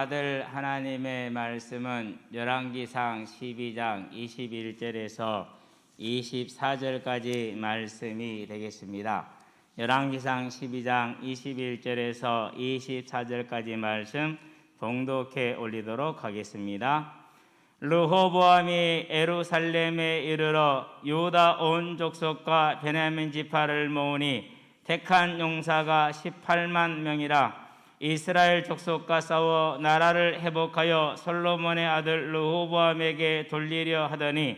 아들 하나님의 말씀은 열왕기상 12장 21절에서 24절까지 말씀이 되겠습니다. 열왕기상 12장 21절에서 24절까지 말씀 봉독해 올리도록 하겠습니다. 르호보암이 예루살렘에 이르러 유다 온 족속과 베냐민 지파를 모으니 택한 용사가 18만 명이라. 이스라엘 족속과 싸워 나라를 회복하여 솔로몬의 아들 르호보암에게 돌리려 하더니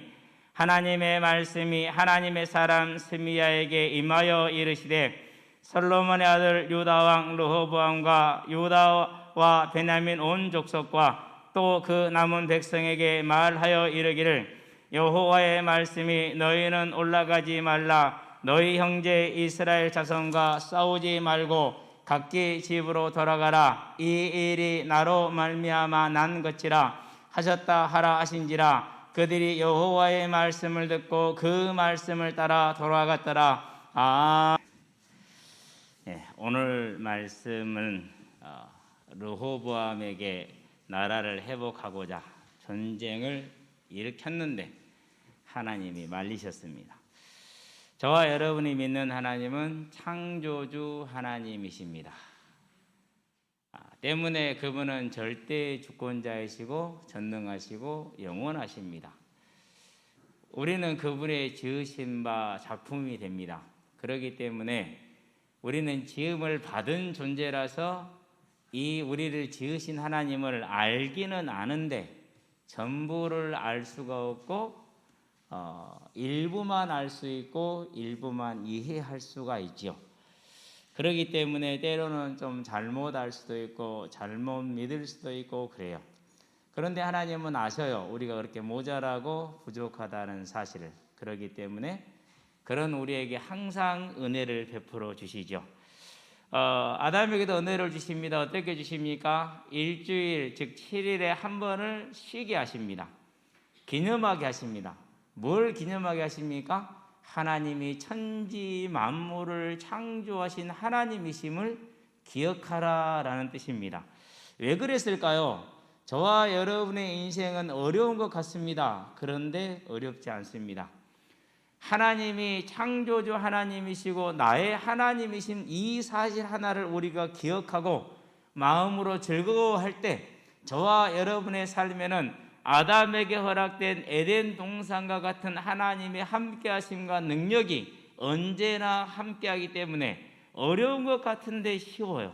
하나님의 말씀이 하나님의 사람 스미야에게 임하여 이르시되 솔로몬의 아들 유다 왕 르호보암과 유다와 베냐민 온 족속과 또 그 남은 백성에게 말하여 이르기를 여호와의 말씀이 너희는 올라가지 말라. 너희 형제 이스라엘 자손과 싸우지 말고 각기 집으로 돌아가라. 이 일이 나로 말미암아 난 것이라 하셨다 하라 하신지라. 그들이 여호와의 말씀을 듣고 그 말씀을 따라 돌아갔더라. 오늘 말씀은 르호보암에게 나라를 회복하고자 전쟁을 일으켰는데 하나님이 말리셨습니다. 저와 여러분이 믿는 하나님은 창조주 하나님이십니다. 때문에 그분은 절대 주권자이시고 전능하시고 영원하십니다. 우리는 그분의 지으신 바 작품이 됩니다. 그렇기 때문에 우리는 지음을 받은 존재라서 이 우리를 지으신 하나님을 알기는 아는데 전부를 알 수가 없고 일부만 알 수 있고 일부만 이해할 수가 있죠. 그렇기 때문에 때로는 좀 잘못 알 수도 있고 잘못 믿을 수도 있고 그래요. 그런데 하나님은 아셔요. 우리가 그렇게 모자라고 부족하다는 사실을. 그렇기 때문에 그런 우리에게 항상 은혜를 베풀어 주시죠. 아담에게도 은혜를 주십니다. 어떻게 주십니까? 일주일 즉 7일에 한 번을 쉬게 하십니다. 기념하게 하십니다. 뭘 기념하게 하십니까? 하나님이 천지 만물을 창조하신 하나님이심을 기억하라라는 뜻입니다. 왜 그랬을까요? 저와 여러분의 인생은 어려운 것 같습니다. 그런데 어렵지 않습니다. 하나님이 창조주 하나님이시고 나의 하나님이신 이 사실 하나를 우리가 기억하고 마음으로 즐거워할 때 저와 여러분의 삶에는 아담에게 허락된 에덴 동산과 같은 하나님의 함께하심과 능력이 언제나 함께하기 때문에 어려운 것 같은데 쉬워요.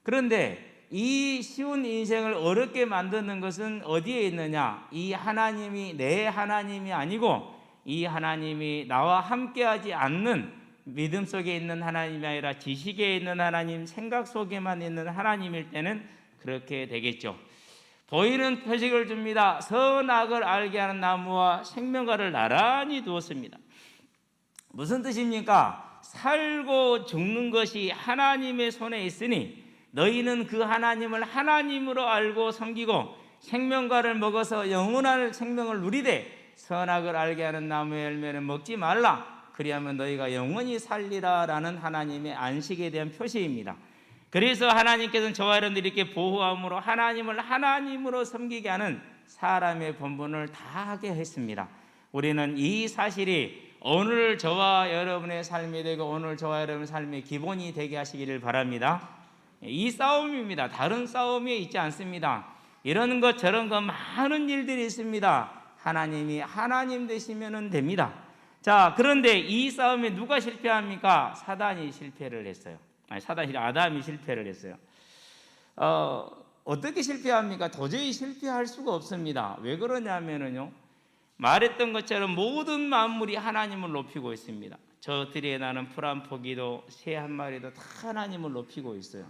그런데 이 쉬운 인생을 어렵게 만드는 것은 어디에 있느냐? 이 하나님이 내 하나님이 아니고 이 하나님이 나와 함께하지 않는 믿음 속에 있는 하나님이 아니라 지식에 있는 하나님, 생각 속에만 있는 하나님일 때는 그렇게 되겠죠. 보이는 표식을 줍니다. 선악을 알게 하는 나무와 생명과를 나란히 두었습니다. 무슨 뜻입니까? 살고 죽는 것이 하나님의 손에 있으니 너희는 그 하나님을 하나님으로 알고 섬기고 생명과를 먹어서 영원한 생명을 누리되 선악을 알게 하는 나무의 열매는 먹지 말라. 그리하면 너희가 영원히 살리라 라는 하나님의 안식에 대한 표시입니다. 그래서 하나님께서는 저와 여러분들이 이렇게 보호함으로 하나님을 하나님으로 섬기게 하는 사람의 본분을 다하게 했습니다. 우리는 이 사실이 오늘 저와 여러분의 삶이 되고 오늘 저와 여러분의 삶의 기본이 되게 하시기를 바랍니다. 이 싸움입니다. 다른 싸움이 있지 않습니다. 이런 것 저런 것 많은 일들이 있습니다. 하나님이 하나님 되시면 됩니다. 자, 그런데 이 싸움에 누가 실패합니까? 사단이 실패를 했어요. 아담이 실패를 했어요. 어떻게 실패합니까? 도저히 실패할 수가 없습니다. 왜 그러냐면요, 말했던 것처럼 모든 만물이 하나님을 높이고 있습니다. 저 들에 나는 풀 한 포기도 새 한 마리도 다 하나님을 높이고 있어요.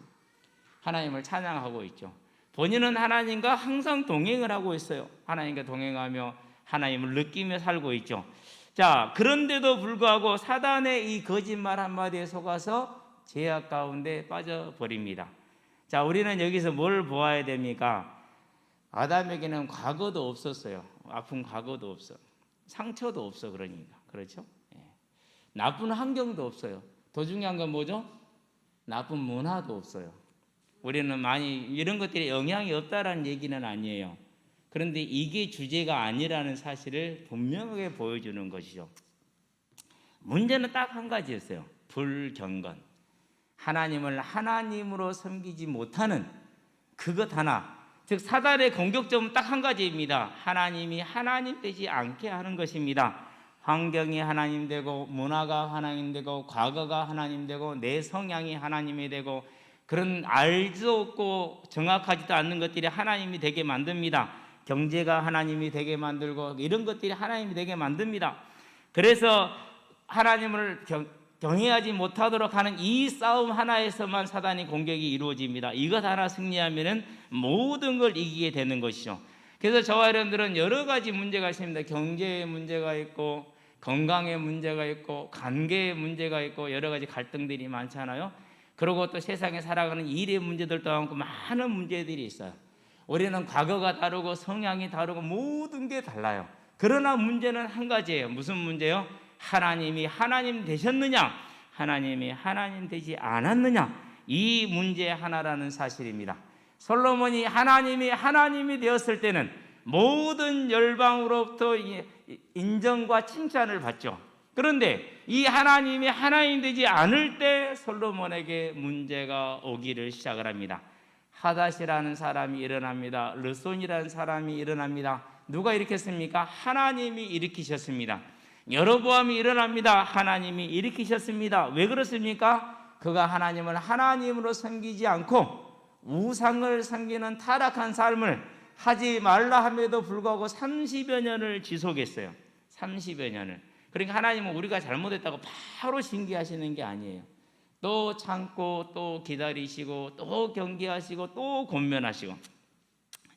하나님을 찬양하고 있죠. 본인은 하나님과 항상 동행을 하고 있어요. 하나님과 동행하며 하나님을 느끼며 살고 있죠. 자, 그런데도 불구하고 사단의 이 거짓말 한마디에 속아서 죄악 가운데 빠져버립니다. 자, 우리는 여기서 뭘 보아야 됩니까? 아담에게는 과거도 없었어요. 아픈 과거도 없어. 상처도 없어. 그러니까. 그렇죠? 나쁜 환경도 없어요. 더 중요한 건 뭐죠? 나쁜 문화도 없어요. 우리는 많이 이런 것들이 영향이 없다라는 얘기는 아니에요. 그런데 이게 주제가 아니라는 사실을 분명하게 보여주는 것이죠. 문제는 딱 한 가지였어요. 불경건. 하나님을 하나님으로 섬기지 못하는 그것 하나, 즉 사단의 공격점은 딱 한 가지입니다. 하나님이 하나님 되지 않게 하는 것입니다. 환경이 하나님 되고, 문화가 하나님 되고, 과거가 하나님 되고, 내 성향이 하나님이 되고, 그런 알지도 없고 정확하지도 않는 것들이 하나님이 되게 만듭니다. 경제가 하나님이 되게 만들고, 이런 것들이 하나님이 되게 만듭니다. 그래서 하나님을 경외하지 못하도록 하는 이 싸움 하나에서만 사단이 공격이 이루어집니다. 이것 하나 승리하면 모든 걸 이기게 되는 것이죠. 그래서 저와 여러분들은 여러 가지 문제가 있습니다. 경제의 문제가 있고, 건강의 문제가 있고, 관계의 문제가 있고, 여러 가지 갈등들이 많잖아요. 그리고 또 세상에 살아가는 일의 문제들도 많고 많은 문제들이 있어요. 우리는 과거가 다르고 성향이 다르고 모든 게 달라요. 그러나 문제는 한 가지예요. 무슨 문제요? 하나님이 하나님 되셨느냐, 하나님이 하나님 되지 않았느냐, 이 문제 하나라는 사실입니다. 솔로몬이 하나님이 되었을 때는 모든 열방으로부터 인정과 칭찬을 받죠. 그런데 이 하나님이 하나님 되지 않을 때 솔로몬에게 문제가 오기를 시작을 합니다. 하닷이라는 사람이 일어납니다. 르손이라는 사람이 일어납니다. 누가 일으켰습니까? 하나님이 일으키셨습니다. 여로보암이 일어납니다. 하나님이 일으키셨습니다. 왜 그렇습니까? 그가 하나님을 하나님으로 섬기지 않고 우상을 섬기는 타락한 삶을 하지 말라 함에도 불구하고 30여 년을 지속했어요. 30여 년을. 그러니까 하나님은 우리가 잘못했다고 바로 징계하시는 게 아니에요. 또 참고 또 기다리시고 또 경계하시고 또 권면하시고.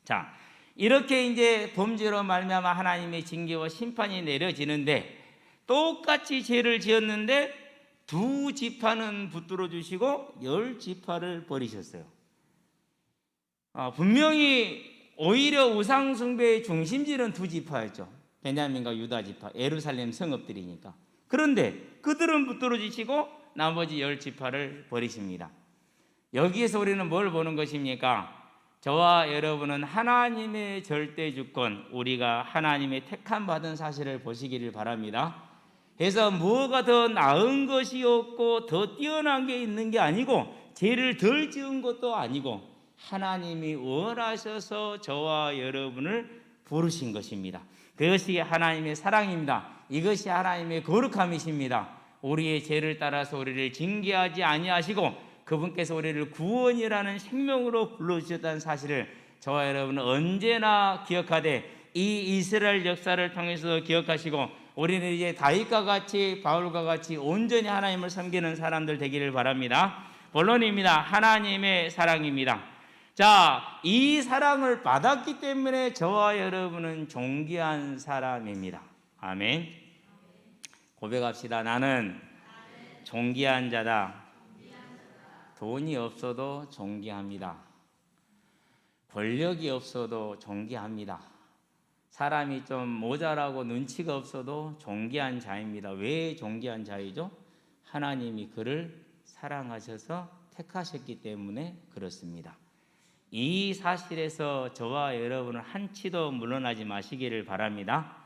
자, 이렇게 이제 범죄로 말미암아 하나님의 징계와 심판이 내려지는데, 똑같이 죄를 지었는데 2지파는 붙들어 주시고 10지파를 버리셨어요. 분명히 오히려 우상 숭배의 중심지는 2지파였죠. 베냐민과 유다 지파, 예루살렘 성읍들이니까. 그런데 그들은 붙들어 주시고 나머지 10지파를 버리십니다. 여기에서 우리는 뭘 보는 것입니까? 저와 여러분은 하나님의 절대 주권, 우리가 하나님의 택함 받은 사실을 보시기를 바랍니다. 그래서 무엇가 더 나은 것이 없고 더 뛰어난 게 있는 게 아니고 죄를 덜 지은 것도 아니고 하나님이 원하셔서 저와 여러분을 부르신 것입니다. 그것이 하나님의 사랑입니다. 이것이 하나님의 거룩함이십니다. 우리의 죄를 따라서 우리를 징계하지 아니하시고 그분께서 우리를 구원이라는 생명으로 불러주셨다는 사실을 저와 여러분은 언제나 기억하되, 이 이스라엘 역사를 통해서 기억하시고 우리는 이제 다윗과 같이 바울과 같이 온전히 하나님을 섬기는 사람들 되기를 바랍니다. 본론입니다. 하나님의 사랑입니다. 자, 이 사랑을 받았기 때문에 저와 여러분은 존귀한 사람입니다. 아멘. 고백합시다. 나는 존귀한 자다. 돈이 없어도 존귀합니다. 권력이 없어도 존귀합니다. 사람이 좀 모자라고 눈치가 없어도 존귀한 자입니다. 왜 존귀한 자이죠? 하나님이 그를 사랑하셔서 택하셨기 때문에 그렇습니다. 이 사실에서 저와 여러분은 한치도 물러나지 마시기를 바랍니다.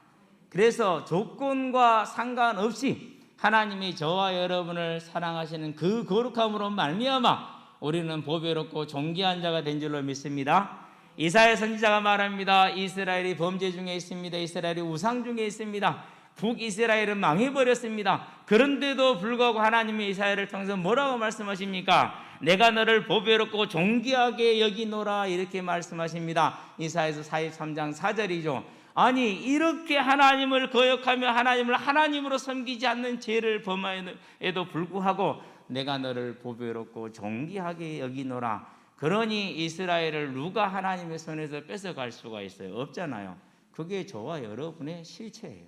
그래서 조건과 상관없이 하나님이 저와 여러분을 사랑하시는 그 거룩함으로 말미암아 우리는 보배롭고 존귀한 자가 된 줄로 믿습니다. 이사야 선지자가 말합니다. 이스라엘이 범죄 중에 있습니다. 이스라엘이 우상 중에 있습니다. 북이스라엘은 망해버렸습니다. 그런데도 불구하고 하나님이 이사야를 통해서 뭐라고 말씀하십니까? 내가 너를 보배롭고 존귀하게 여기노라, 이렇게 말씀하십니다. 이사야서 43장 4절이죠. 아니, 이렇게 하나님을 거역하며 하나님을 하나님으로 섬기지 않는 죄를 범하에도 불구하고 내가 너를 보배롭고 존귀하게 여기노라. 그러니 이스라엘을 누가 하나님의 손에서 뺏어갈 수가 있어요? 없잖아요. 그게 저와 여러분의 실체예요.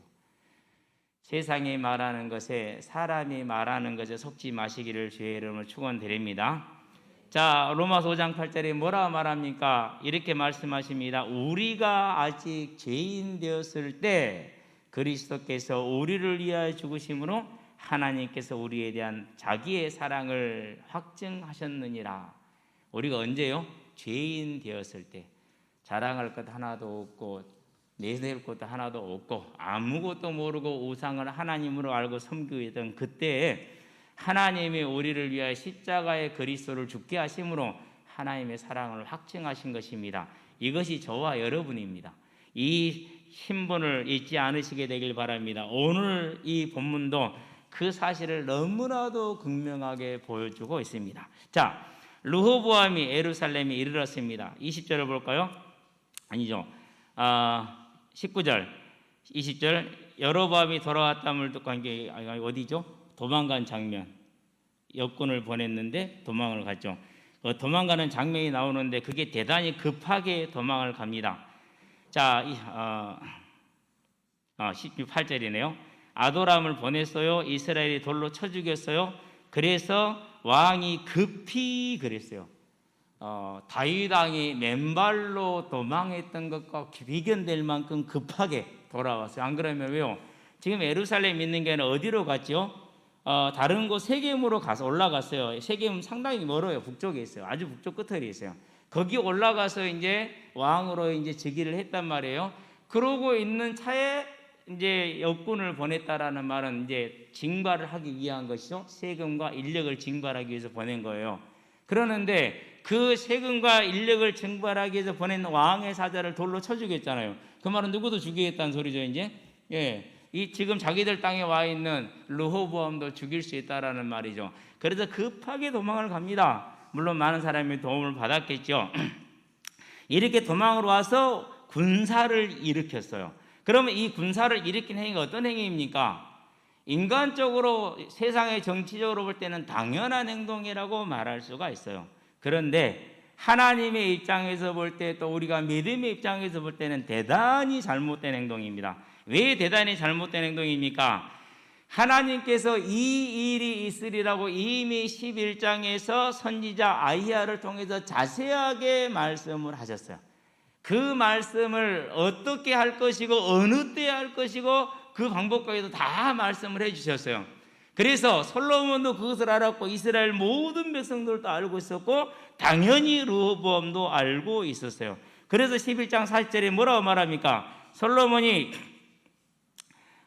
세상이 말하는 것에, 사람이 말하는 것에 속지 마시기를 주의 이름으로 축원드립니다. 자, 로마서 5장 8절에 뭐라 말합니까? 이렇게 말씀하십니다. 우리가 아직 죄인 되었을 때 그리스도께서 우리를 위하여 죽으심으로 하나님께서 우리에 대한 자기의 사랑을 확증하셨느니라. 우리가 언제요? 죄인 되었을 때 자랑할 것 하나도 없고 내세울 것도 하나도 없고 아무것도 모르고 우상을 하나님으로 알고 섬기던 그때에 하나님이 우리를 위하여 십자가의 그리스도를 죽게 하심으로 하나님의 사랑을 확증하신 것입니다. 이것이 저와 여러분입니다. 이 신분을 잊지 않으시게 되길 바랍니다. 오늘 이 본문도 그 사실을 너무나도 극명하게 보여주고 있습니다. 자, 르호보암이 예루살렘에 이르렀습니다. 20절을 볼까요? 아니죠. 19절, 20절. 여로보암이 돌아왔다물 듣고 한 게 어디죠? 도망간 장면. 역군을 보냈는데 도망을 갔죠. 도망가는 장면이 나오는데 그게 대단히 급하게 도망을 갑니다. 자, 18절이네요. 아도람을 보냈어요. 이스라엘이 돌로 쳐 죽였어요. 그래서 왕이 급히 그랬어요. 다윗 왕이 맨발로 도망했던 것과 비견될 만큼 급하게 돌아왔어요. 안 그러면 왜요? 지금 예루살렘 있는 게 어디로 갔죠? 다른 곳 세겜으로 가서 올라갔어요. 세겜은 상당히 멀어요. 북쪽에 있어요. 아주 북쪽 끝에 있어요. 거기 올라가서 이제 왕으로 이제 즉위를 했단 말이에요. 그러고 있는 차에 이제 역군을 보냈다라는 말은 이제 징발을 하기 위한 것이죠. 세금과 인력을 징발하기 위해서 보낸 거예요. 그러는데 그 세금과 인력을 징발하기 위해서 보낸 왕의 사자를 돌로 쳐 죽였잖아요. 그 말은 누구도 죽이겠다는 소리죠, 이제. 예. 이 지금 자기들 땅에 와 있는 르호보암도 죽일 수 있다라는 말이죠. 그래서 급하게 도망을 갑니다. 물론 많은 사람이 도움을 받았겠죠. 이렇게 도망을 와서 군사를 일으켰어요. 그러면 이 군사를 일으킨 행위가 어떤 행위입니까? 인간적으로 세상의 정치적으로 볼 때는 당연한 행동이라고 말할 수가 있어요. 그런데 하나님의 입장에서 볼 때 또 우리가 믿음의 입장에서 볼 때는 대단히 잘못된 행동입니다. 왜 대단히 잘못된 행동입니까? 하나님께서 이 일이 있으리라고 이미 11장에서 선지자 아히야를 통해서 자세하게 말씀을 하셨어요. 그 말씀을 어떻게 할 것이고 어느 때 할 것이고 그 방법까지도 다 말씀을 해주셨어요. 그래서 솔로몬도 그것을 알았고 이스라엘 모든 백성들도 알고 있었고 당연히 르호보암도 알고 있었어요. 그래서 11장 40절에 뭐라고 말합니까? 솔로몬이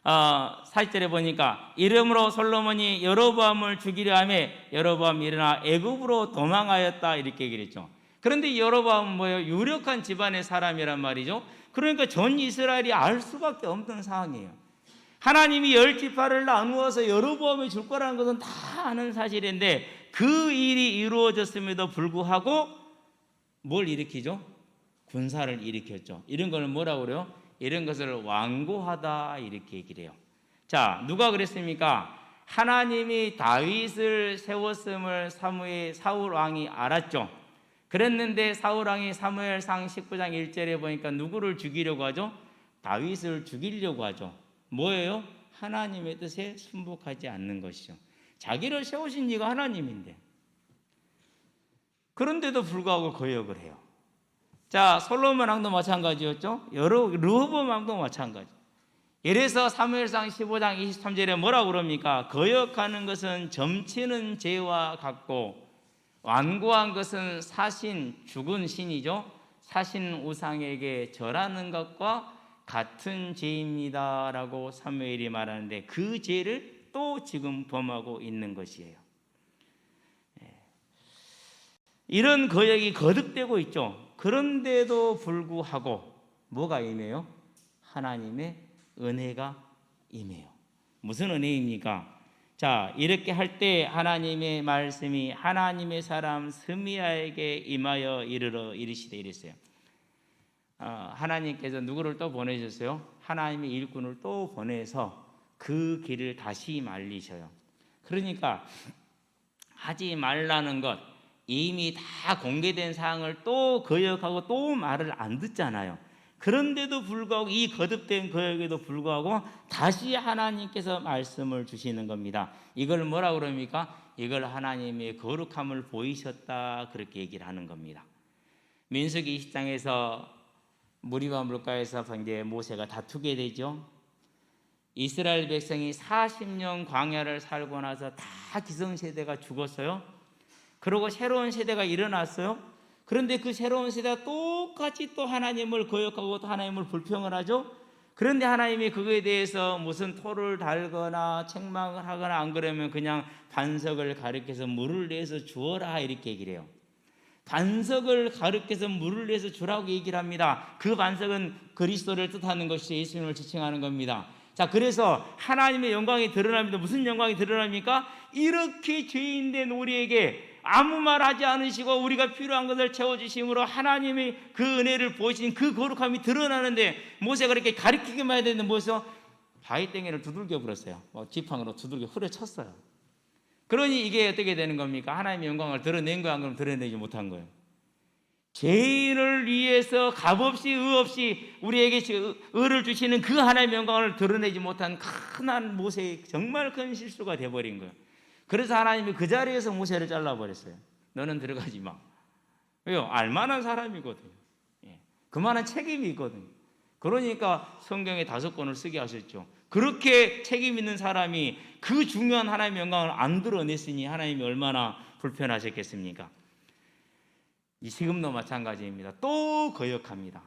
40절에 보니까 이름으로 솔로몬이 여로보암을 죽이려 하며 여로보암이 일어나 애굽으로 도망하였다 이렇게 얘기를 했죠. 그런데 여로보암은 뭐예요? 유력한 집안의 사람이란 말이죠. 그러니까 전 이스라엘이 알 수밖에 없는 상황이에요. 하나님이 10지파를 나누어서 여로보암을 줄 거라는 것은 다 아는 사실인데 그 일이 이루어졌음에도 불구하고 뭘 일으키죠? 군사를 일으켰죠. 이런 걸 뭐라고 그래요? 이런 것을 완고하다 이렇게 얘기를 해요. 자, 누가 그랬습니까? 하나님이 다윗을 세웠음을 사울 왕이 알았죠. 그랬는데 사울 왕이 사무엘상 19장 1절에 보니까 누구를 죽이려고 하죠? 다윗을 죽이려고 하죠. 뭐예요? 하나님의 뜻에 순복하지 않는 것이죠. 자기를 세우신 이가 하나님인데 그런데도 불구하고 거역을 해요. 자, 솔로몬 왕도 마찬가지였죠. 르호보암 왕도 마찬가지. 이래서 사무엘상 15장 23절에 뭐라고 그럽니까? 거역하는 것은 점치는 죄와 같고 완고한 것은 사신, 죽은 신이죠. 사신 우상에게 절하는 것과 같은 죄입니다 라고 사무엘이 말하는데 그 죄를 또 지금 범하고 있는 것이에요. 이런 거역이 거듭되고 있죠. 그런데도 불구하고 뭐가 임해요? 하나님의 은혜가 임해요. 무슨 은혜입니까? 자, 이렇게 할 때 하나님의 말씀이 하나님의 사람 스미야에게 임하여 이르시되 이랬어요. 하나님께서 누구를 또 보내셨어요? 하나님의 일꾼을 또 보내서 그 길을 다시 말리셔요. 그러니까 하지 말라는 것 이미 다 공개된 사항을 또 거역하고 또 말을 안 듣잖아요. 그런데도 불구하고 이 거듭된 거역에도 불구하고 다시 하나님께서 말씀을 주시는 겁니다. 이걸 뭐라고 그럽니까? 이걸 하나님의 거룩함을 보이셨다 그렇게 얘기를 하는 겁니다. 민수기 20장에서 무리와 물가에서 이제 모세가 다투게 되죠. 이스라엘 백성이 40년 광야를 살고 나서 다 기성세대가 죽었어요. 그리고 새로운 세대가 일어났어요. 그런데 그 새로운 세대가 똑같이 또 하나님을 거역하고 또 하나님을 불평을 하죠. 그런데 하나님이 그거에 대해서 무슨 토를 달거나 책망을 하거나 안 그러면 그냥 반석을 가리켜서 물을 내서 주어라 이렇게 얘기를 해요. 반석을 가리켜서 물을 내서 주라고 얘기를 합니다. 그 반석은 그리스도를 뜻하는 것이 예수님을 지칭하는 겁니다. 자, 그래서 하나님의 영광이 드러납니다. 무슨 영광이 드러납니까? 이렇게 죄인된 우리에게 아무 말 하지 않으시고 우리가 필요한 것을 채워주심으로 하나님의 그 은혜를 보이신 그 거룩함이 드러나는데, 모세가 그렇게 가리키기만 해야 되는데 모세가 바위땡이를 두들겨 버렸어요. 지팡이로 두들겨 후려쳤어요. 그러니 이게 어떻게 되는 겁니까? 하나님의 영광을 드러낸 거야, 안 그러면 드러내지 못한 거예요. 죄인을 위해서 값없이 의없이 우리에게 의를 주시는 그 하나님의 영광을 드러내지 못한 큰 모세의 정말 큰 실수가 돼버린 거예요. 그래서 하나님이 그 자리에서 모세를 잘라버렸어요. 너는 들어가지 마. 왜요? 알만한 사람이거든요. 그만한 책임이 있거든요. 그러니까 성경에 5권을 쓰게 하셨죠. 그렇게 책임 있는 사람이 그 중요한 하나님의 영광을 안 드러냈으니 하나님이 얼마나 불편하셨겠습니까? 지금도 마찬가지입니다. 또 거역합니다.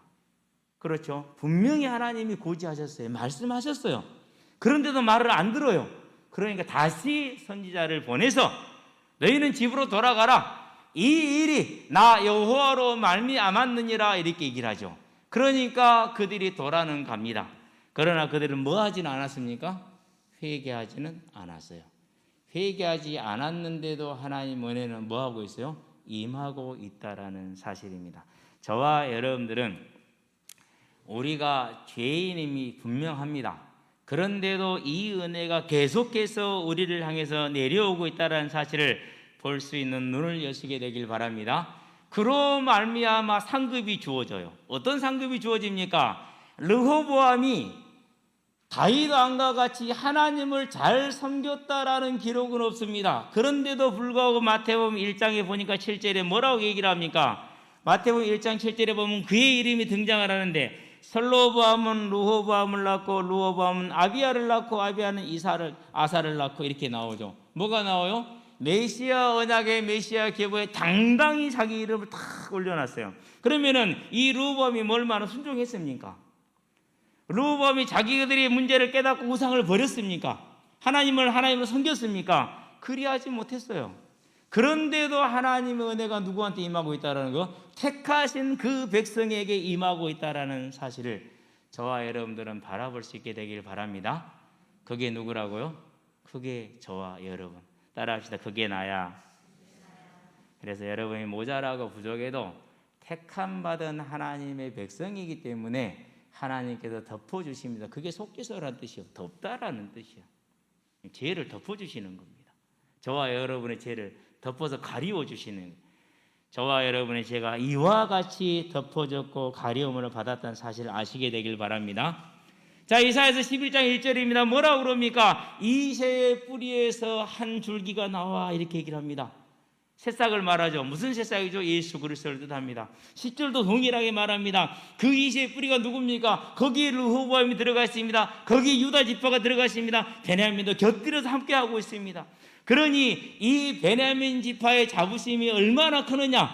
그렇죠? 분명히 하나님이 고지하셨어요. 말씀하셨어요. 그런데도 말을 안 들어요. 그러니까 다시 선지자를 보내서 너희는 집으로 돌아가라. 이 일이 나 여호와로 말미암았느니라 이렇게 얘기를 하죠. 그러니까 그들이 돌아는 갑니다. 그러나 그들은 뭐 하지는 않았습니까? 회개하지는 않았어요. 회개하지 않았는데도 하나님 은혜는 뭐 하고 있어요? 임하고 있다라는 사실입니다. 저와 여러분들은 우리가 죄인임이 분명합니다. 그런데도 이 은혜가 계속해서 우리를 향해서 내려오고 있다는 사실을 볼 수 있는 눈을 여시게 되길 바랍니다. 그로 말미암아 상급이 주어져요. 어떤 상급이 주어집니까? 르호보암이 다윗 왕과 같이 하나님을 잘 섬겼다라는 기록은 없습니다. 그런데도 불구하고 마태복음 1장에 보니까 7절에 뭐라고 얘기를 합니까? 마태복음 1장 7절에 보면 그의 이름이 등장을 하는데, 설로보암은 르호보암을 낳고 르호보암은 아비야를 낳고 아비야는 아사를 낳고 이렇게 나오죠. 뭐가 나와요? 메시아 언약의 메시아 계보에 당당히 자기 이름을 탁 올려놨어요. 그러면은 이 르호보암이 얼마나 순종했습니까? 르호보암이 자기들의 문제를 깨닫고 우상을 버렸습니까? 하나님을 섬겼습니까? 그리하지 못했어요. 그런데도 하나님의 은혜가 누구한테 임하고 있다는 거, 택하신 그 백성에게 임하고 있다는 사실을 저와 여러분들은 바라볼 수 있게 되길 바랍니다. 그게 누구라고요? 그게 저와 여러분. 따라합시다. 그게 나야. 그래서 여러분이 모자라고 부족해도 택함받은 하나님의 백성이기 때문에 하나님께서 덮어주십니다. 그게 속죄소라는 뜻이요, 덮다라는 뜻이요. 죄를 덮어주시는 겁니다. 저와 여러분의 죄를 덮어서 가리워주시는 거예요. 저와 여러분의 죄가 이와 같이 덮어졌고 가리움을 받았다는 사실을 아시게 되길 바랍니다. 자, 이사야서 11장 1절입니다. 뭐라고 그럽니까? 이새의 뿌리에서 한 줄기가 나와 이렇게 얘기를 합니다. 새싹을 말하죠. 무슨 새싹이죠? 예수 그리스도를 뜻합니다. 10절도 동일하게 말합니다. 그 이새의 뿌리가 누굽니까? 거기에 르호보암이 들어가 있습니다. 거기에 유다 지파가 들어가 있습니다. 베냐민도 곁들여서 함께하고 있습니다. 그러니 이 베냐민 지파의 자부심이 얼마나 크느냐?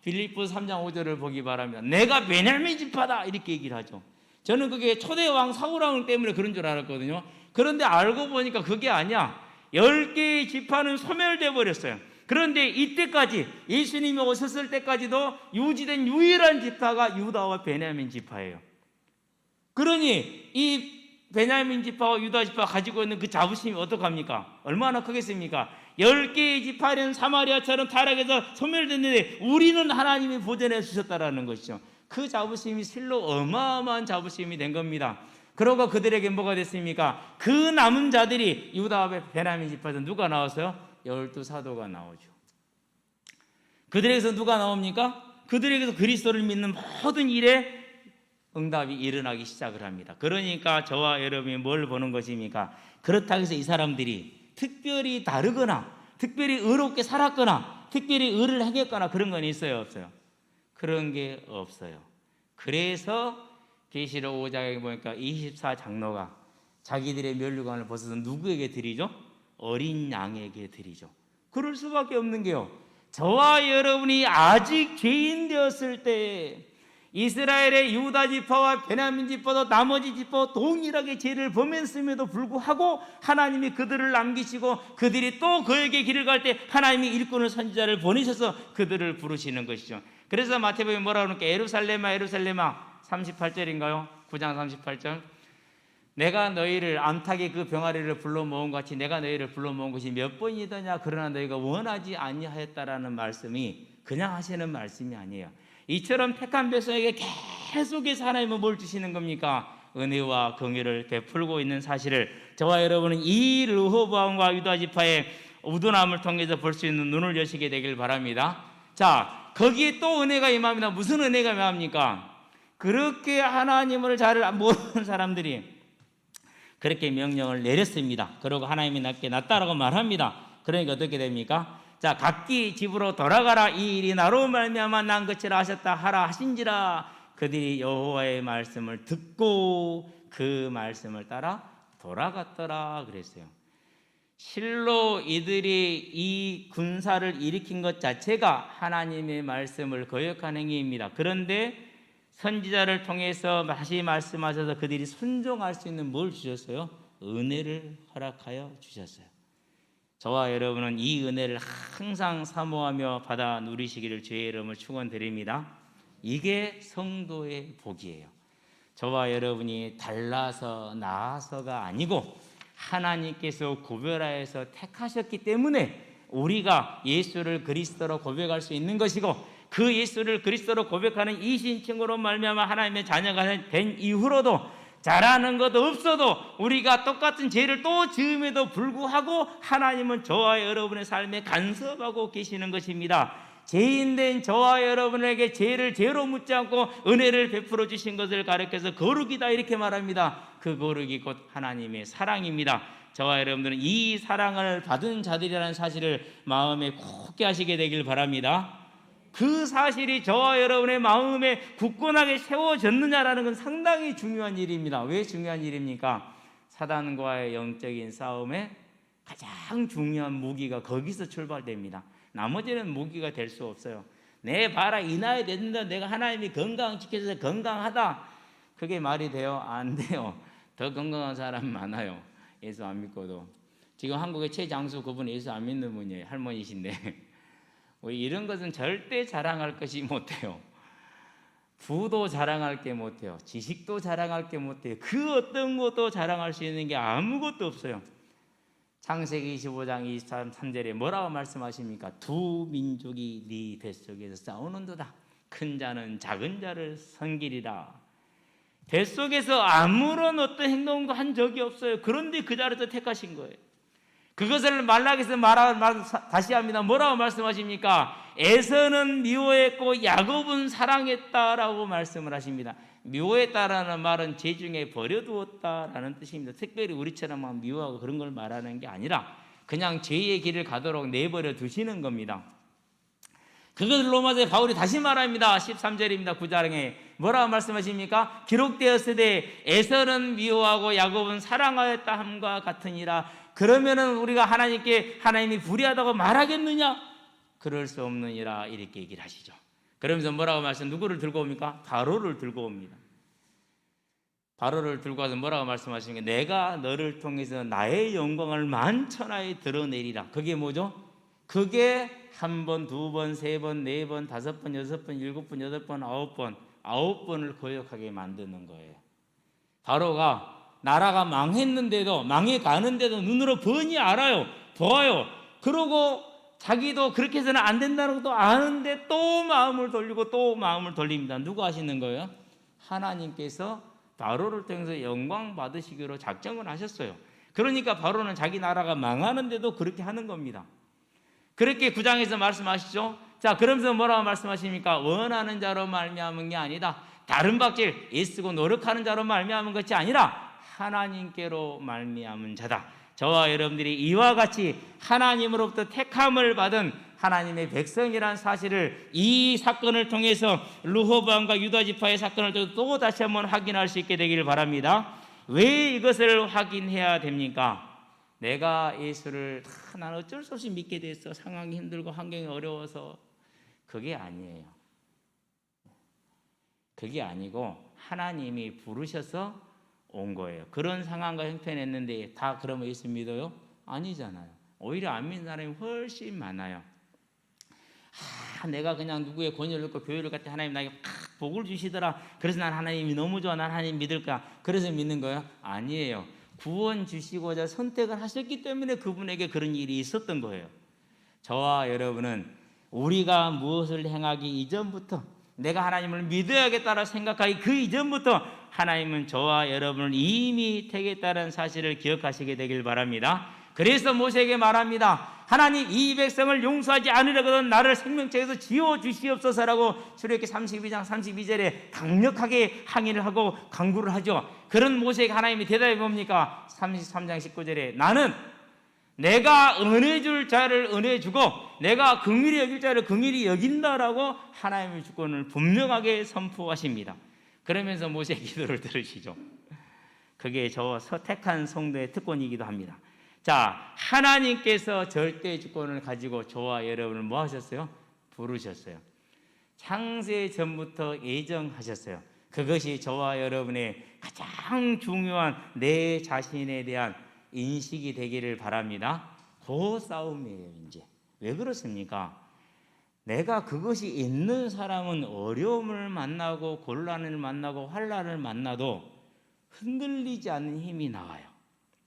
빌립보서 3장 5절을 보기 바랍니다. 내가 베냐민 지파다 이렇게 얘기를 하죠. 저는 그게 초대왕 사울왕 때문에 그런 줄 알았거든요. 그런데 알고 보니까 그게 아니야. 10개의 지파는 소멸돼 버렸어요. 그런데 이때까지 예수님이 오셨을 때까지도 유지된 유일한 지파가 유다와 베냐민 지파예요. 그러니 이 베냐민 지파와 유다 지파가 가지고 있는 그 자부심이 어떡합니까? 얼마나 크겠습니까? 10개의 지파는 사마리아처럼 타락해서 소멸됐는데 우리는 하나님이 보존해 주셨다라는 것이죠. 그 자부심이 실로 어마어마한 자부심이 된 겁니다. 그러고 그들에게 뭐가 됐습니까? 그 남은 자들이 유다와 베냐민 지파에서 누가 나왔어요? 12사도가 나오죠. 그들에게서 누가 나옵니까? 그들에게서 그리스도를 믿는 모든 일에 응답이 일어나기 시작을 합니다. 그러니까 저와 여러분이 뭘 보는 것입니까? 그렇다고 해서 이 사람들이 특별히 다르거나 특별히 의롭게 살았거나 특별히 의를 행했거나 그런 건 있어요, 없어요? 그런 게 없어요. 그래서 계시록 5장에 보니까 24장로가 자기들의 면류관을 벗어서 누구에게 드리죠? 어린 양에게 드리죠. 그럴 수밖에 없는 게요, 저와 여러분이 아직 죄인 되었을 때 이스라엘의 유다 지파와 베냐민 지파도 나머지 지파와 동일하게 죄를 범했음에도 불구하고 하나님이 그들을 남기시고 그들이 또 그에게 길을 갈 때 하나님이 일꾼을 선지자를 보내셔서 그들을 부르시는 것이죠. 그래서 마태복음에 뭐라고 그러니까 예루살렘아 예루살렘아 38절인가요? 9장 38절. 내가 너희를 암탉이 그 병아리를 불러 모은 같이 내가 너희를 불러 모은 것이 몇 번이더냐. 그러나 너희가 원하지 아니하였다라는 말씀이 그냥 하시는 말씀이 아니에요. 이처럼 택한 백성에게 계속해서 하나님은 뭘 주시는 겁니까? 은혜와 긍휼을 베풀고 있는 사실을 저와 여러분은 이 르호보암과 유다 지파의 우둔함을 통해서 볼 수 있는 눈을 여시게 되길 바랍니다. 자, 거기에 또 은혜가 임합니다. 무슨 은혜가 임합니까? 그렇게 하나님을 잘 모르는 사람들이 그렇게 명령을 내렸습니다. 그리고 하나님이 낮게 낫다라고 말합니다. 그러니까 어떻게 됩니까? 자, 각기 집으로 돌아가라. 이 일이 나로 말미암아 난 것이라 하셨다 하라 하신지라. 그들이 여호와의 말씀을 듣고 그 말씀을 따라 돌아갔더라 그랬어요. 실로 이들이 이 군사를 일으킨 것 자체가 하나님의 말씀을 거역한 행위입니다. 그런데 선지자를 통해서 다시 말씀하셔서 그들이 순종할 수 있는 뭘 주셨어요? 은혜를 허락하여 주셨어요. 저와 여러분은 이 은혜를 항상 사모하며 받아 누리시기를 주의 이름을 축원드립니다. 이게 성도의 복이에요. 저와 여러분이 달라서 나아서가 아니고 하나님께서 구별하여서 택하셨기 때문에 우리가 예수를 그리스도로 고백할 수 있는 것이고 그 예수를 그리스도로 고백하는 이 신청으로 말미암아 하나님의 자녀가 된 이후로도 잘하는 것도 없어도 우리가 똑같은 죄를 또 지음에도 불구하고 하나님은 저와 여러분의 삶에 간섭하고 계시는 것입니다. 죄인된 저와 여러분에게 죄를 죄로 묻지 않고 은혜를 베풀어 주신 것을 가르쳐서 거룩이다 이렇게 말합니다. 그 거룩이 곧 하나님의 사랑입니다. 저와 여러분들은 이 사랑을 받은 자들이라는 사실을 마음에 굳게 하시게 되길 바랍니다. 그 사실이 저와 여러분의 마음에 굳건하게 세워졌느냐라는 건 상당히 중요한 일입니다. 왜 중요한 일입니까? 사단과의 영적인 싸움에 가장 중요한 무기가 거기서 출발됩니다. 나머지는 무기가 될 수 없어요. 내 봐라 이 나이 됐는데 내가 하나님이 건강지켜줘서 건강하다. 그게 말이 돼요? 안 돼요. 더 건강한 사람 많아요. 예수 안 믿고도. 지금 한국의 최장수 그분 예수 안 믿는 분이에요. 할머니신데 이런 것은 절대 자랑할 것이 못해요. 부도 자랑할 게 못해요. 지식도 자랑할 게 못해요. 그 어떤 것도 자랑할 수 있는 게 아무것도 없어요. 창세기 25장 23절에 뭐라고 말씀하십니까? 두 민족이 네 뱃속에서 싸우는도다. 큰 자는 작은 자를 섬기리라. 뱃속에서 아무런 어떤 행동도 한 적이 없어요. 그런데 그 자리에서 택하신 거예요. 그것을 말라기서 다시 합니다. 뭐라고 말씀하십니까? 에서는 미워했고 야곱은 사랑했다라고 말씀을 하십니다. 미워했다라는 말은 죄중에 버려두었다라는 뜻입니다. 특별히 우리처럼 미워하고 그런 걸 말하는 게 아니라 그냥 죄의 길을 가도록 내버려 두시는 겁니다. 그것을 로마서에 바울이 다시 말합니다. 13절입니다. 9장에 뭐라고 말씀하십니까? 기록되었으되 에서는 미워하고 야곱은 사랑하였다 함과 같으니라. 그러면은 우리가 하나님께 하나님이 불의하다고 말하겠느냐? 그럴 수 없느니라 이렇게 얘기를 하시죠. 그러면서 뭐라고 누구를 들고 옵니까? 바로를 들고 옵니다. 바로를 들고 와서 뭐라고 말씀하십니까? 내가 너를 통해서 나의 영광을 만천하에 드러내리라. 그게 뭐죠? 그게 한 번, 두 번, 세 번, 네 번, 다섯 번, 여섯 번, 일곱 번, 여덟 번, 아홉 번을 거역하게 만드는 거예요. 바로가 나라가 망했는데도 망해가는데도 눈으로 뻔히 알아요. 보아요. 그러고 자기도 그렇게 해서는 안 된다는 것도 아는데 또 마음을 돌리고 또 마음을 돌립니다. 누가 하시는 거예요? 하나님께서 바로를 통해서 영광 받으시기로 작정을 하셨어요. 그러니까 바로는 자기 나라가 망하는데도 그렇게 하는 겁니다. 그렇게 9장에서 말씀하시죠. 자, 그러면서 뭐라고 말씀하십니까? 원하는 자로 말미암은 게 아니다. 다른 박질 애쓰고 노력하는 자로 말미암은 것이 아니라 하나님께로 말미암은 자다. 저와 여러분들이 이와 같이 하나님으로부터 택함을 받은 하나님의 백성이라는 사실을 이 사건을 통해서 르호보암과 유다 지파의 사건을 통해서 또 다시 한번 확인할 수 있게 되기를 바랍니다. 왜 이것을 확인해야 됩니까? 내가 예수를 난 어쩔 수 없이 믿게 됐어. 상황이 힘들고 환경이 어려워서. 그게 아니에요. 그게 아니고 하나님이 부르셔서 온 거예요. 그런 상황과 형편했는데 다 그러면 예수 믿어요? 아니잖아요. 오히려 안 믿는 사람이 훨씬 많아요. 내가 그냥 누구의 권유를 듣고 교회를 갔더니 하나님 나에게 복을 주시더라. 그래서 난 하나님이 너무 좋아. 난 하나님 믿을 거야. 그래서 믿는 거예요? 아니에요. 구원 주시고자 선택을 하셨기 때문에 그분에게 그런 일이 있었던 거예요. 저와 여러분은 우리가 무엇을 행하기 이전부터 내가 하나님을 믿어야겠다라 생각하기 그 이전부터 하나님은 저와 여러분을 이미 택했다는 사실을 기억하시게 되길 바랍니다. 그래서 모세에게 말합니다. 하나님 이 백성을 용서하지 않으려거든 나를 생명책에서 지워주시옵소서라고 출애굽기 32장 32절에 강력하게 항의를 하고 간구를 하죠. 그런 모세에게 하나님이 대답이 뭡니까? 33장 19절에 나는 내가 은혜 줄 자를 은혜 주고 내가 긍휼히 여길 자를 긍휼히 여긴다라고 하나님의 주권을 분명하게 선포하십니다. 그러면서 모세의 기도를 들으시죠. 그게 저 택한 성도의 특권이기도 합니다. 자, 하나님께서 절대 주권을 가지고 저와 여러분을 뭐 하셨어요? 부르셨어요. 창세 전부터 예정하셨어요. 그것이 저와 여러분의 가장 중요한 내 자신에 대한 인식이 되기를 바랍니다. 그 싸움이에요. 이제 왜 그렇습니까? 내가 그것이 있는 사람은 어려움을 만나고 곤란을 만나고 환난을 만나도 흔들리지 않는 힘이 나와요.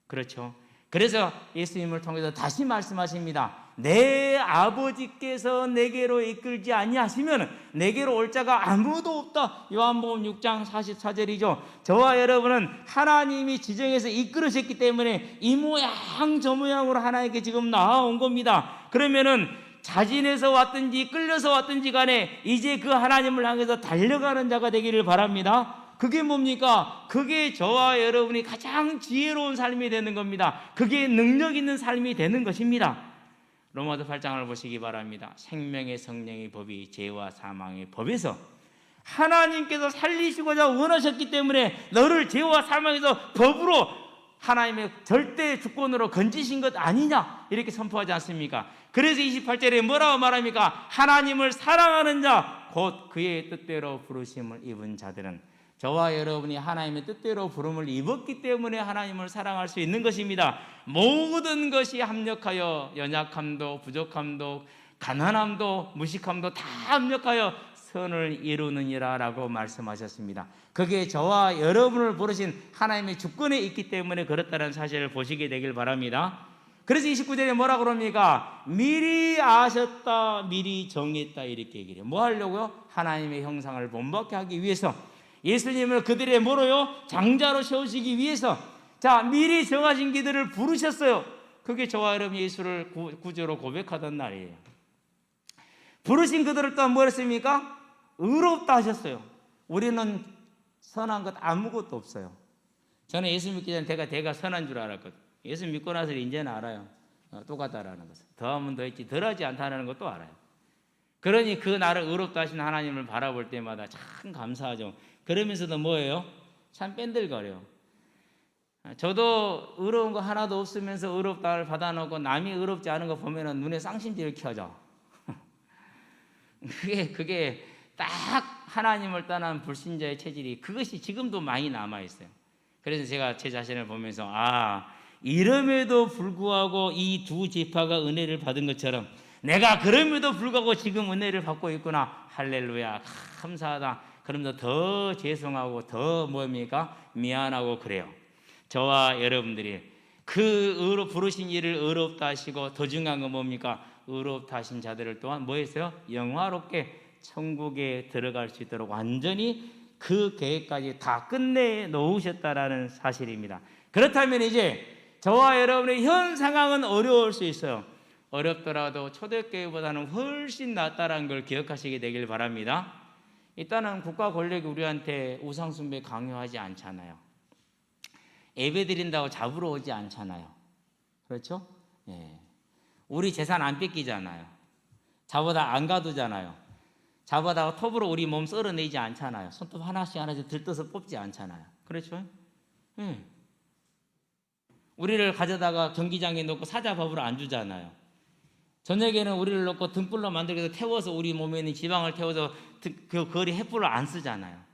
그렇죠? 그래서 예수님을 통해서 다시 말씀하십니다. 내 아버지께서 내게로 이끌지 아니하시면 내게로 올 자가 아무도 없다. 요한복음 6장 44절이죠. 저와 여러분은 하나님이 지정해서 이끌으셨기 때문에 이 모양 저 모양으로 하나님께 지금 나아온 겁니다. 그러면은 자진해서 왔든지 끌려서 왔든지 간에 이제 그 하나님을 향해서 달려가는 자가 되기를 바랍니다. 그게 뭡니까? 그게 저와 여러분이 가장 지혜로운 삶이 되는 겁니다. 그게 능력 있는 삶이 되는 것입니다. 로마서 8장을 보시기 바랍니다. 생명의 성령의 법이 죄와 사망의 법에서 하나님께서 살리시고자 원하셨기 때문에 너를 죄와 사망에서 법으로 하나님의 절대 주권으로 건지신 것 아니냐 이렇게 선포하지 않습니까? 그래서 28절에 뭐라고 말합니까? 하나님을 사랑하는 자 곧 그의 뜻대로 부르심을 입은 자들은 저와 여러분이 하나님의 뜻대로 부름을 입었기 때문에 하나님을 사랑할 수 있는 것입니다. 모든 것이 합력하여 연약함도 부족함도 가난함도 무식함도 다 합력하여 선을 이루느니라 라고 말씀하셨습니다. 그게 저와 여러분을 부르신 하나님의 주권에 있기 때문에 그렇다는 사실을 보시게 되길 바랍니다. 그래서 29절에 뭐라고 그럽니까? 미리 아셨다 미리 정했다 이렇게 얘기해요. 뭐 하려고요? 하나님의 형상을 본받게 하기 위해서 예수님을 그들의 뭐로요? 장자로 세우시기 위해서 자 미리 정하신 기들을 부르셨어요. 그게 저와 여러분 예수를 구주로 고백하던 날이에요. 부르신 그들을 또한 뭐 했습니까? 의롭다 하셨어요. 우리는 선한 것 아무것도 없어요. 저는 예수 믿기 전에 내가 선한 줄 알았거든요. 예수 믿고 나서 이제는 알아요. 똑같다라는 것을. 더하면 더했지 덜하지 않다는 것도 알아요. 그러니 그 나를 의롭다 하신 하나님을 바라볼 때마다 참 감사하죠. 그러면서도 뭐예요? 참 뺀들거려요. 저도 의로운 거 하나도 없으면서 의롭다를 받아놓고 남이 의롭지 않은 거 보면은 눈에 쌍심지를 켜져. 그게 딱 하나님을 떠난 불신자의 체질이 그것이 지금도 많이 남아있어요. 그래서 제가 제 자신을 보면서 이름에도 불구하고 이 두 지파가 은혜를 받은 것처럼 내가 그럼에도 불구하고 지금 은혜를 받고 있구나. 할렐루야 감사하다. 그러면서 더 죄송하고 더 뭡니까? 미안하고 그래요. 저와 여러분들이 그 부르신 이를 의롭다 하시고 더 중요한 건 뭡니까? 의롭다 하신 자들을 또한 뭐 했어요? 영화롭게 천국에 들어갈 수 있도록 완전히 그 계획까지 다 끝내 놓으셨다라는 사실입니다. 그렇다면 이제 저와 여러분의 현 상황은 어려울 수 있어요. 어렵더라도 초대교회보다는 훨씬 낫다라는 걸 기억하시게 되길 바랍니다. 일단은 국가 권력이 우리한테 우상숭배 강요하지 않잖아요. 예배 드린다고 잡으러 오지 않잖아요. 그렇죠? 예. 우리 재산 안 뺏기잖아요. 잡아다 안 가두잖아요. 잡아다가 톱으로 우리 몸 썰어내지 않잖아요. 손톱 하나씩 들떠서 뽑지 않잖아요. 그렇죠? 예. 우리를 가져다가 경기장에 놓고 사자밥으로 안 주잖아요. 저녁에는 우리를 놓고 등불로 만들어서 태워서 우리 몸에 있는 지방을 태워서 그 거리 햇불을 안 쓰잖아요.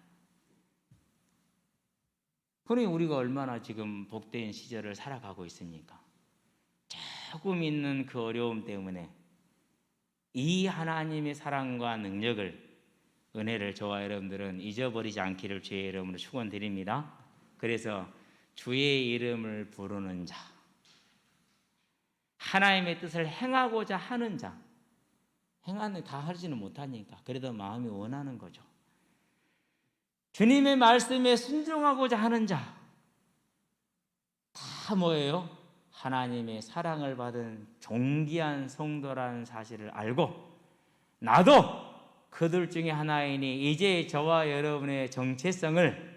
그러니 우리가 얼마나 지금 복된 시절을 살아가고 있습니까? 조금 있는 그 어려움 때문에 이 하나님의 사랑과 능력을, 은혜를 저와 여러분들은 잊어버리지 않기를 주의 이름으로 축원드립니다. 그래서 주의 이름을 부르는 자, 하나님의 뜻을 행하고자 하는 자, 행하는 다 하지는 못하니까 그래도 마음이 원하는 거죠. 주님의 말씀에 순종하고자 하는 자, 다 뭐예요? 하나님의 사랑을 받은 존귀한 성도라는 사실을 알고 나도 그들 중에 하나이니 이제 저와 여러분의 정체성을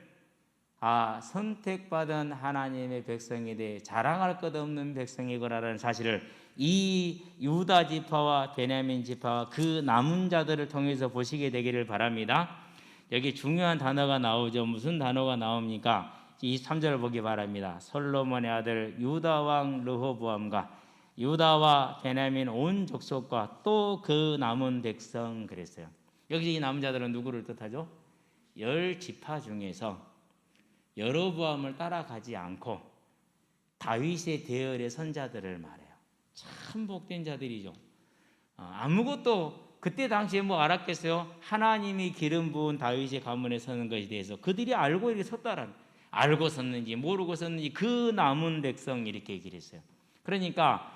선택받은 하나님의 백성에 대해 자랑할 것 없는 백성이구나라는 사실을 이 유다 지파와 베냐민 지파와 그 남은 자들을 통해서 보시게 되기를 바랍니다. 여기 중요한 단어가 나오죠. 무슨 단어가 나옵니까? 23절을 보기 바랍니다. 솔로몬의 아들 유다 왕 르호보암과 유다와 베냐민 온 족속과 또 그 남은 백성 그랬어요. 여기서 이 남은 자들은 누구를 뜻하죠? 10지파 중에서 여로보암을 따라가지 않고 다윗의 대열의 선자들을 말해요. 참 복된 자들이죠. 아무것도 그때 당시에 뭐 알았겠어요? 하나님이 기름 부은 다윗의 가문에 서는 것에 대해서 그들이 알고 이렇게 섰다라는, 알고 섰는지 모르고 섰는지 그 남은 백성 이렇게 얘기를 했어요. 그러니까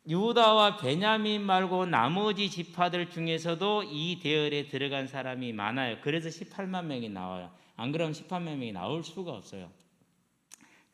유다와 베냐민 말고 나머지 지파들 중에서도 이 대열에 들어간 사람이 많아요. 그래서 18만 명이 나와요. 안 그러면 18만 명이 나올 수가 없어요.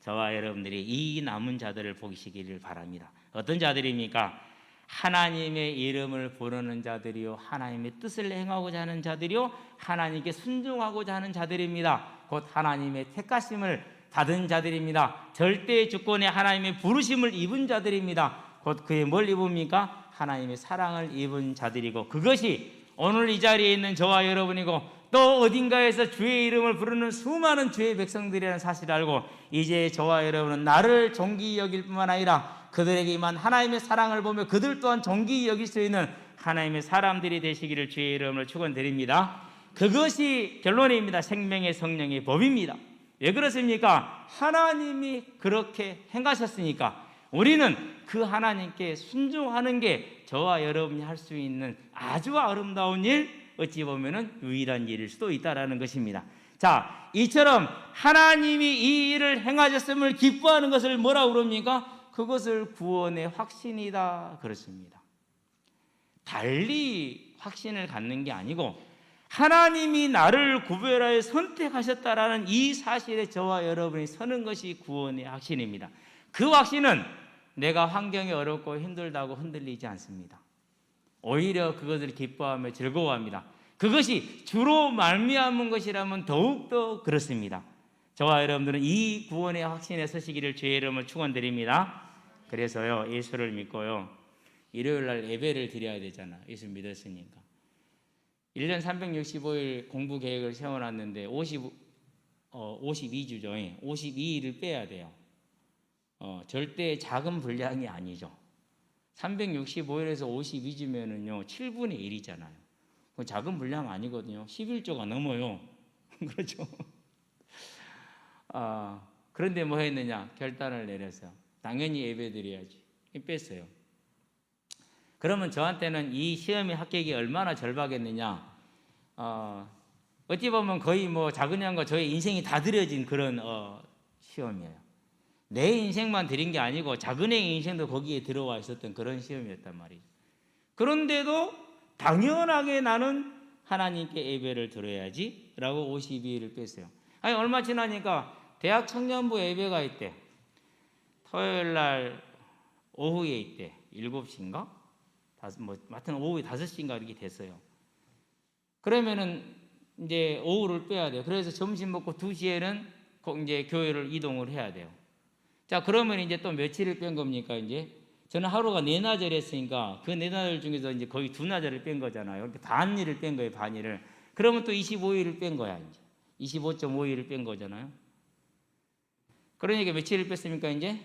저와 여러분들이 이 남은 자들을 보시기를 바랍니다. 어떤 자들입니까? 하나님의 이름을 부르는 자들이요, 하나님의 뜻을 행하고자 하는 자들이요, 하나님께 순종하고자 하는 자들입니다. 곧 하나님의 택하심을 받은 자들입니다. 절대 주권의 하나님의 부르심을 입은 자들입니다. 곧 그의 뭘 입습니까? 하나님의 사랑을 입은 자들이고, 그것이 오늘 이 자리에 있는 저와 여러분이고 또 어딘가에서 주의 이름을 부르는 수많은 주의 백성들이라는 사실을 알고 이제 저와 여러분은 나를 존귀히 여길 뿐만 아니라 그들에게 임한 하나님의 사랑을 보며 그들 또한 존귀히 여길 수 있는 하나님의 사람들이 되시기를 주의 이름으로 축원드립니다. 그것이 결론입니다. 생명의 성령의 법입니다. 왜 그렇습니까? 하나님이 그렇게 행하셨으니까 우리는 그 하나님께 순종하는 게 저와 여러분이 할 수 있는 아주 아름다운 일, 어찌 보면은 유일한 일일 수도 있다라는 것입니다. 자, 이처럼 하나님이 이 일을 행하셨음을 기뻐하는 것을 뭐라고 그럽니까? 그것을 구원의 확신이다 그렇습니다. 달리 확신을 갖는 게 아니고 하나님이 나를 구별하여 선택하셨다라는 이 사실에 저와 여러분이 서는 것이 구원의 확신입니다. 그 확신은 내가 환경이 어렵고 힘들다고 흔들리지 않습니다. 오히려 그것을 기뻐하며 즐거워합니다. 그것이 주로 말미암은 것이라면 더욱더 그렇습니다. 저와 여러분들은 이 구원의 확신에 서시기를 주의 이름으로 축원드립니다. 그래서요, 예수를 믿고요, 일요일 날 예배를 드려야 되잖아. 예수 믿었으니까 1년 365일 공부 계획을 세워놨는데 52주죠. 52일을 빼야 돼요. 절대 작은 분량이 아니죠. 365일에서 52주면은요 7분의 1이잖아요. 작은 분량 아니거든요. 11조가 넘어요. 그렇죠? 그런데 뭐 했느냐? 결단을 내려서 당연히 예배드려야지. 뺐어요. 그러면 저한테는 이 시험의 합격이 얼마나 절박했느냐? 어찌 보면 거의 뭐 작은 양과 저의 인생이 다 드려진 그런 시험이에요. 내 인생만 드린 게 아니고 작은의 인생도 거기에 들어와 있었던 그런 시험이었단 말이죠. 그런데도 당연하게 나는 하나님께 예배를 드려야지 라고 52일을 뺐어요. 아니, 얼마 지나니까 대학 청년부 예배가 있대. 토요일 날 오후에 있대. 7시인가? 하여튼 오후에 5시인가 이렇게 됐어요. 그러면은 이제 오후를 빼야 돼요. 그래서 점심 먹고 2시에는 이제 교회를 이동을 해야 돼요. 자, 그러면 이제 또 며칠을 뺀 겁니까? 이제 저는 하루가 4나절 했으니까 그 4나절 중에서 이제 거의 2나절을 뺀 거잖아요. 이렇게 반일을 뺀 거예요, 반일을. 그러면 또 25일을 뺀 거야, 이제. 25.5일을 뺀 거잖아요. 그러니까 며칠을 뺐습니까, 이제?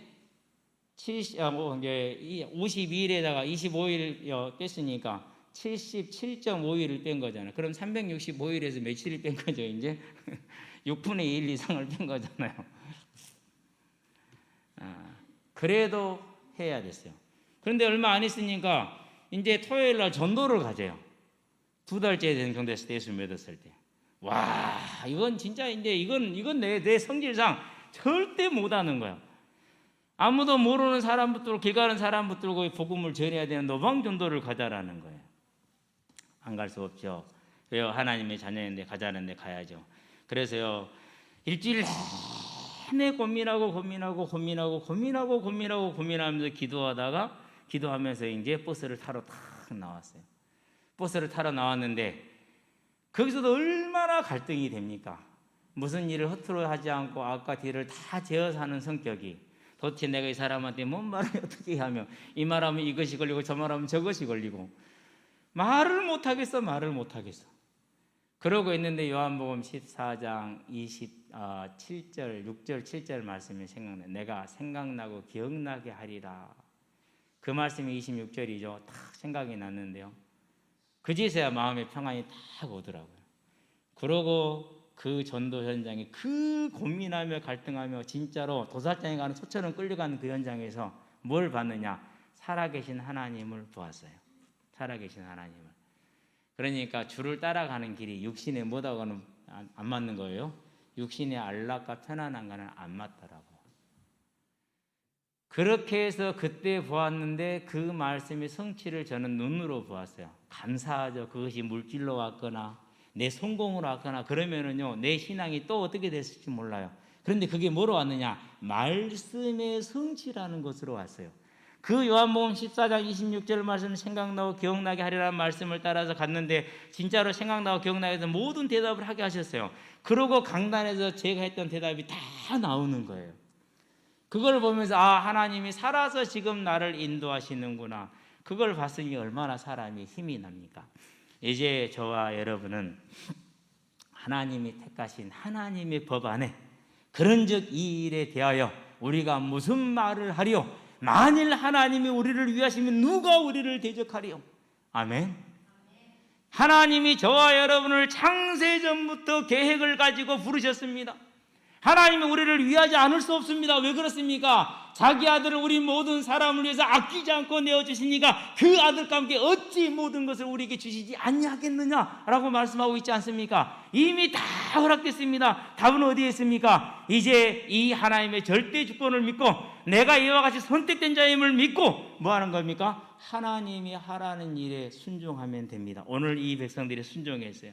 이제 52일에다가 25일 뺐으니까 77.5일을 뺀 거잖아요. 그럼 365일에서 며칠을 뺀 거죠, 이제? 6분의 1 이상을 뺀 거잖아요. 그래도 해야 됐어요. 그런데 얼마 안 있으니까 이제 토요일 날 전도를 가져요. 2달째 된 정도 됐을 때, 예수 믿었을 때. 와, 이건 진짜 이제 이건 내 성질상 절대 못 하는 거야. 아무도 모르는 사람 붙들고 길 가는 사람 붙들고 복음을 전해야 되는 노방 전도를 가자라는 거예요. 안 갈 수 없죠. 왜요? 하나님의 자녀인데 가자는데 가야죠. 그래서요, 일주일 내내 고민하면서 기도하면서 이제 버스를 타러 탁 나왔어요. 버스를 타러 나왔는데 거기서도 얼마나 갈등이 됩니까? 무슨 일을 허투루 하지 않고 앞과 뒤를 다 재어서 하는 성격이, 도대체 내가 이 사람한테 뭔 말을 어떻게 하며, 이 말하면 이것이 걸리고 저 말하면 저것이 걸리고 말을 못하겠어. 그러고 있는데 요한복음 14장 27절 6절 7절 말씀이 생각나요. 내가 생각나고 기억나게 하리라. 그 말씀이 26절이죠. 딱 생각이 났는데요, 그제서야 마음의 평안이 딱 오더라고요. 그러고 그 전도 현장에 그 고민하며 갈등하며 진짜로 도살장에 가는 소처럼 끌려가는 그 현장에서 뭘 봤느냐? 살아계신 하나님을 보았어요. 살아계신 하나님을. 그러니까 주를 따라가는 길이 육신의 뭐다고는 안 맞는 거예요. 육신의 안락과 편안함과는 안 맞더라고요. 그렇게 해서 그때 보았는데 그 말씀의 성취를 저는 눈으로 보았어요. 감사하죠. 그것이 물질로 왔거나 내 성공으로 왔거나 그러면은요, 내 신앙이 또 어떻게 됐을지 몰라요. 그런데 그게 뭐로 왔느냐? 말씀의 성취라는 것으로 왔어요. 그 요한복음 14장 26절 말씀 생각나고 기억나게 하리라는 말씀을 따라서 갔는데 진짜로 생각나고 기억나게 해서 모든 대답을 하게 하셨어요. 그러고 강단에서 제가 했던 대답이 다 나오는 거예요. 그걸 보면서 하나님이 살아서 지금 나를 인도하시는구나. 그걸 봤으니 얼마나 사람이 힘이 납니까? 이제 저와 여러분은 하나님이 택하신 하나님의 법 안에, 그런즉 이 일에 대하여 우리가 무슨 말을 하리요? 만일 하나님이 우리를 위하시면 누가 우리를 대적하리요? 아멘. 하나님이 저와 여러분을 창세전부터 계획을 가지고 부르셨습니다. 하나님이 우리를 위하지 않을 수 없습니다. 왜 그렇습니까? 자기 아들을 우리 모든 사람을 위해서 아끼지 않고 내어주시니까 그 아들과 함께 어찌 모든 것을 우리에게 주시지 아니하겠느냐라고 말씀하고 있지 않습니까? 이미 다 허락됐습니다. 답은 어디에 있습니까? 이제 이 하나님의 절대 주권을 믿고 내가 이와 같이 선택된 자임을 믿고 뭐 하는 겁니까? 하나님이 하라는 일에 순종하면 됩니다. 오늘 이 백성들이 순종했어요.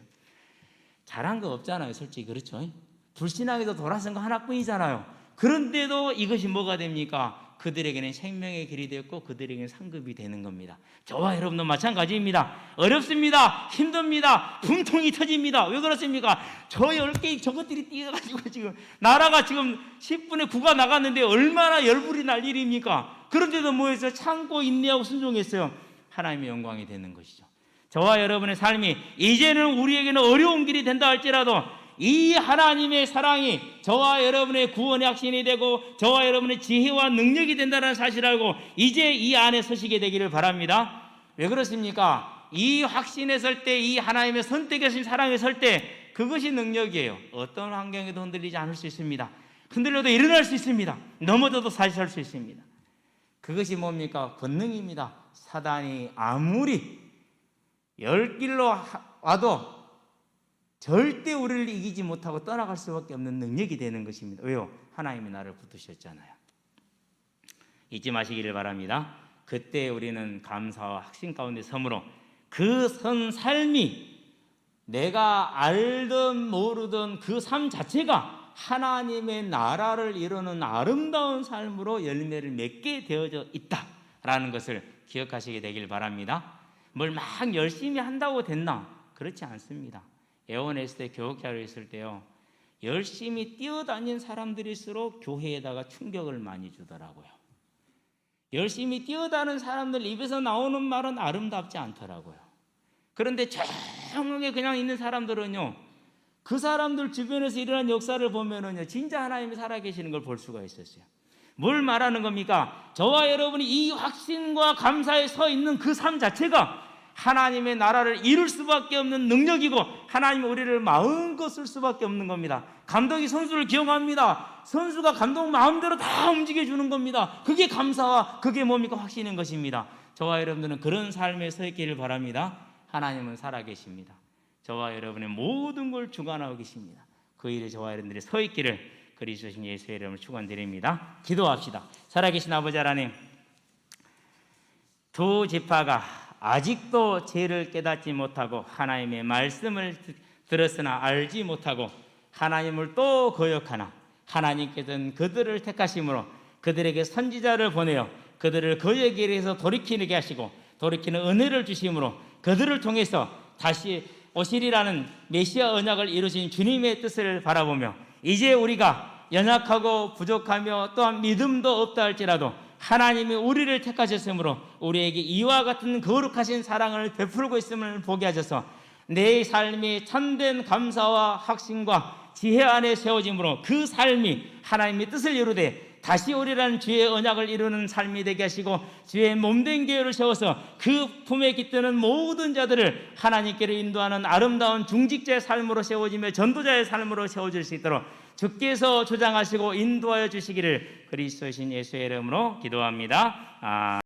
잘한 거 없잖아요, 솔직히. 그렇죠? 불신앙에도 돌아선 거 하나뿐이잖아요. 그런데도 이것이 뭐가 됩니까? 그들에게는 생명의 길이 되었고 그들에게는 상급이 되는 겁니다. 저와 여러분도 마찬가지입니다. 어렵습니다. 힘듭니다. 분통이 터집니다. 왜 그렇습니까? 저 10개 저것들이 뛰어가지고 지금 나라가 지금 10분의 9가 나갔는데 얼마나 열불이 날 일입니까? 그런데도 뭐해서 참고 인내하고 순종했어요. 하나님의 영광이 되는 것이죠. 저와 여러분의 삶이 이제는 우리에게는 어려운 길이 된다 할지라도 이 하나님의 사랑이 저와 여러분의 구원의 확신이 되고 저와 여러분의 지혜와 능력이 된다는 사실을 알고 이제 이 안에 서시게 되기를 바랍니다. 왜 그렇습니까? 이 확신에 설 때, 이 하나님의 선택하신 사랑에 설 때 그것이 능력이에요. 어떤 환경에도 흔들리지 않을 수 있습니다. 흔들려도 일어날 수 있습니다. 넘어져도 다시 설 수 있습니다. 그것이 뭡니까? 권능입니다. 사단이 아무리 열길로 와도 절대 우리를 이기지 못하고 떠나갈 수밖에 없는 능력이 되는 것입니다. 왜요? 하나님이 나를 붙드셨잖아요. 잊지 마시기를 바랍니다. 그때 우리는 감사와 확신 가운데 섬으로 그 선 삶이 내가 알든 모르든 그 삶 자체가 하나님의 나라를 이루는 아름다운 삶으로 열매를 맺게 되어져 있다라는 것을 기억하시게 되길 바랍니다. 뭘 막 열심히 한다고 됐나? 그렇지 않습니다. 예원에 있을 때, 교육자로 있을 때요, 열심히 뛰어다닌 사람들일수록 교회에다가 충격을 많이 주더라고요. 열심히 뛰어다니는 사람들 입에서 나오는 말은 아름답지 않더라고요. 그런데 조용하게 그냥 있는 사람들은요, 그 사람들 주변에서 일어난 역사를 보면은요, 진짜 하나님이 살아계시는 걸 볼 수가 있었어요. 뭘 말하는 겁니까? 저와 여러분이 이 확신과 감사에 서 있는 그 삶 자체가 하나님의 나라를 이룰 수밖에 없는 능력이고 하나님이 우리를 마음껏 쓸 수밖에 없는 겁니다. 감독이 선수를 기용합니다. 선수가 감독 마음대로 다 움직여주는 겁니다. 그게 감사와 그게 뭡니까? 확신인 것입니다. 저와 여러분들은 그런 삶에 서 있기를 바랍니다. 하나님은 살아계십니다. 저와 여러분의 모든 걸 주관하고 계십니다. 그 일에 저와 여러분들이 서 있기를 그리스도 신 예수의 이름으로 축원드립니다. 기도합시다. 살아계신 아버지 하나님, 두 지파가 아직도 죄를 깨닫지 못하고 하나님의 말씀을 들었으나 알지 못하고 하나님을 또 거역하나 하나님께서는 그들을 택하심으로 그들에게 선지자를 보내어 그들을 그의 길에서 돌이키게 하시고 돌이키는 은혜를 주심으로 그들을 통해서 다시 오시리라는 메시아 언약을 이루신 주님의 뜻을 바라보며 이제 우리가 연약하고 부족하며 또한 믿음도 없다 할지라도 하나님이 우리를 택하셨으므로 우리에게 이와 같은 거룩하신 사랑을 베풀고 있음을 보게 하셔서 내 삶이 참된 감사와 확신과 지혜 안에 세워짐으로 그 삶이 하나님의 뜻을 이루되 다시 오리라는 주의 언약을 이루는 삶이 되게 하시고 주의 몸된 교회를 세워서 그 품에 깃드는 모든 자들을 하나님께로 인도하는 아름다운 중직자의 삶으로 세워지며 전도자의 삶으로 세워질 수 있도록 주께서 조장하시고 인도하여 주시기를 그리스도신 예수의 이름으로 기도합니다.